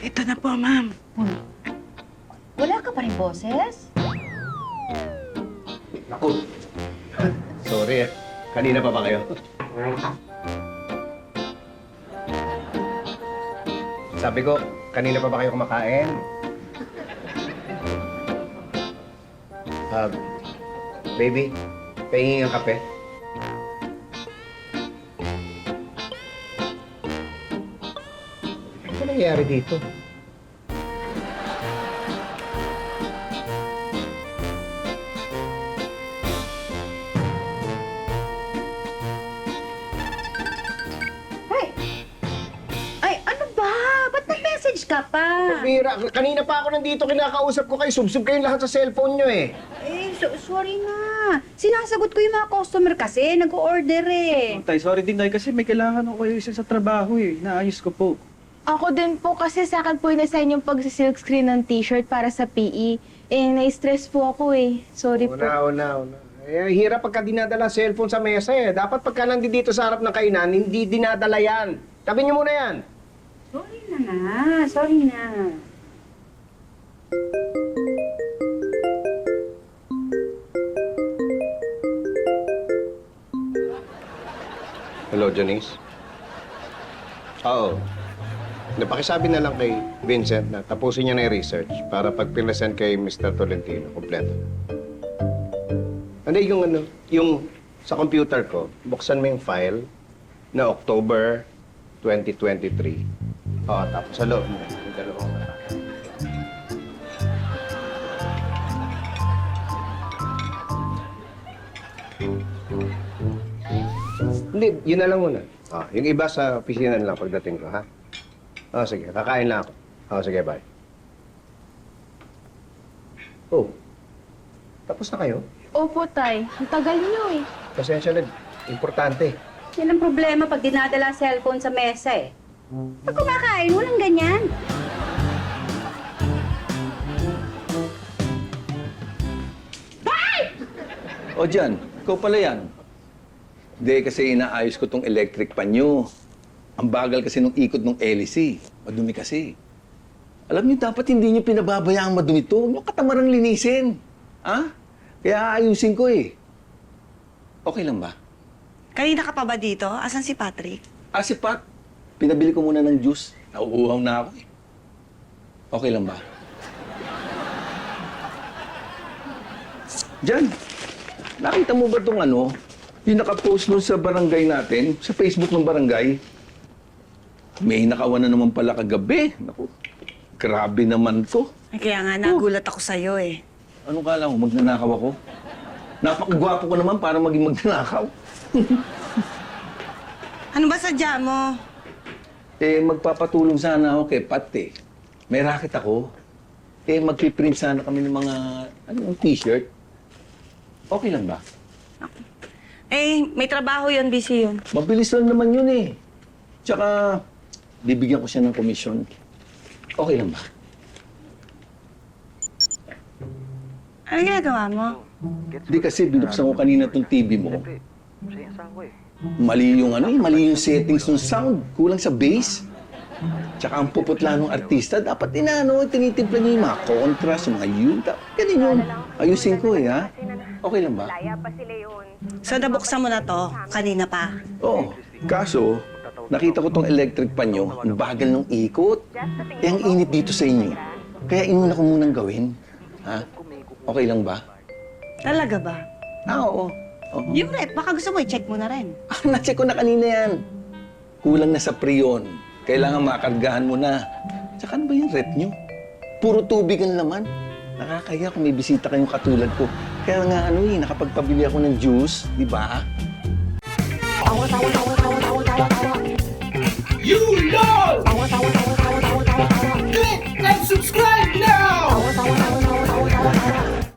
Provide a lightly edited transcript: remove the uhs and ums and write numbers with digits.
Ito na po, ma'am. Wala ka pa rin boses? Naku. Sorry Kanina pa ba kayo? Sabi ko, kanina pa ba kayo kumakain? Baby, pahingi ang kape. Ano nangyayari dito? Ay, ano ba? Ba't nag-message ka pa? Mira, kanina pa ako nandito, kinakausap ko kayo. Subsub kayong lahat sa cellphone nyo eh. Sorry na. Sinasagot ko yung mga customer kasi. Nag-order eh. Tay, sorry din Tay kasi may kailangan ako kayo isa sa trabaho eh. Naayos ko po. Ako din po kasi sa akin po in-assign yung pag-silk screen ng t-shirt para sa PE. Eh, na-stress po ako eh. Sorry po. Una. Eh, hirap pagka dinadala cellphone sa mesa eh. Dapat pagka nandito sa harap ng kainan, hindi dinadala yan. Tabi niyo muna yan. Sorry na nga. Sorry na. Hello, Janice? Oo. Napakisabi na lang kay Vincent na tapusin niya na yung research para pag pinresent kay Mr. Tolentino, kompleto. Ano yung sa computer ko, buksan mo yung file na October 2023. Oo, tapos sa loob mo, yung dalawang mata. Hindi, yun na lang muna. Yung iba sa opisina na lang pagdating ko, ha? Sige. Kakain lang ako. Sige, bye. Oh, tapos na kayo? Opo, Tay. Ang tagal niyo eh. Pasensya na. Importante. Yan ang problema pag dinadala ang cellphone sa mesa eh. Pag kumakain, walang ganyan. O dyan, ikaw pala yan. Hindi, kasi inaayos ko tong electric pan nyo. Ang bagal kasi nung ikot ng hélice. Madumi kasi. Alam niyo, dapat hindi niyo pinababayaang madumi to. Huwag niyo katamarang linisin. Ha? Kaya aayusin ko eh. Okay lang ba? Kanina ka pa ba dito? Asan si Patrick? Si Pat, pinabili ko muna ng juice. Nauuhaw na ako eh. Okay lang ba? Diyan, nakita mo ba itong ano? Yung nakapost nun sa barangay natin, sa Facebook ng barangay. May nakawan na naman pala kagabi. Naku, grabe naman to. Ay, kaya nga nagulat ako sa'yo eh. Anong kala mo, magnanakaw ako? Napakagwapo ko naman para maging magnanakaw. Ano ba sadya mo? Magpapatulong sana ako kay Pat eh. May racket ako. Magpiprint sana kami ng mga, t-shirt. Okay lang ba? May trabaho yun, busy yun. Mabilis lang naman yun eh. Tsaka, bibigyan ko siya ng komisyon. Okay lang ba? Ano ginagawa mo? Di kasi binuksan ko kanina tong TV mo. Mali yung mali yung settings ng sound. Kulang sa bass. Tsaka ang puputla ng artista, dapat tinitimpla niya yung mga contrast, yung mga yun. Ganun yun. Ayusin ko eh, ha? Okay lang ba? So, nabuksan mo na to? Kanina pa? Oo. Kaso, nakita ko tong electric pan nyo, ang bagal ng ikot. Ang init dito sa inyo. Kaya inuna ko munang gawin. Ha? Okay lang ba? Talaga ba? Oo. Yung rep, baka gusto mo i-check mo na rin. Na-check ko na kanina yan. Kulang na sa prion. Kailangan makargahan mo na. Tsaka ano ba yung rep nyo? Puro tubig ang laman. Nakakaya kung may bisita kayong katulad ko. Kaya nga nakapagpabili ako ng juice, di ba?